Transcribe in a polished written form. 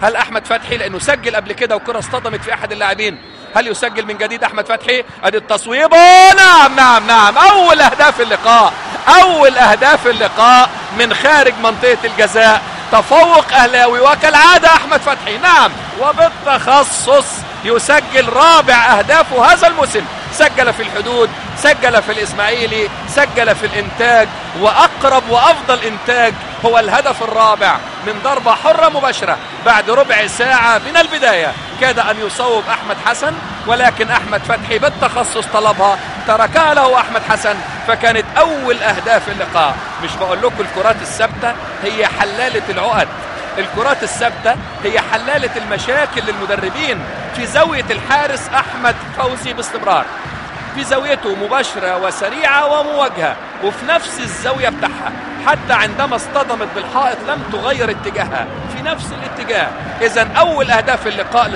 هل احمد فتحي لانه سجل قبل كده وكرة اصطدمت في احد اللاعبين، هل يسجل من جديد احمد فتحي؟ ادي التصويب، نعم نعم نعم، اول اهداف اللقاء، اول اهداف اللقاء من خارج منطقة الجزاء. تفوق اهلاوي وكالعادة احمد فتحي، نعم، وبالتخصص يسجل رابع اهدافه هذا الموسم. سجل في الحدود، سجل في الاسماعيلي، سجل في الانتاج، واقرب وافضل انتاج هو الهدف الرابع من ضربة حرة مباشرة بعد ربع ساعة من البداية. كاد ان يصوب احمد حسن، ولكن احمد فتحي بالتخصص طلبها، تركها له احمد حسن، فكانت اول اهداف اللقاء. مش بقول لكم الكرات الثابتة هي حلالة العقد، الكرات الثابتة هي حلالة المشاكل للمدربين. في زاوية الحارس احمد فوزي باستمرار، في زاويته مباشرة وسريعة ومواجهة، وفي نفس الزاوية بتاعها، حتى عندما اصطدمت بالحائط لم تغير اتجاهها، في نفس الاتجاه. اذا اول اهداف اللقاء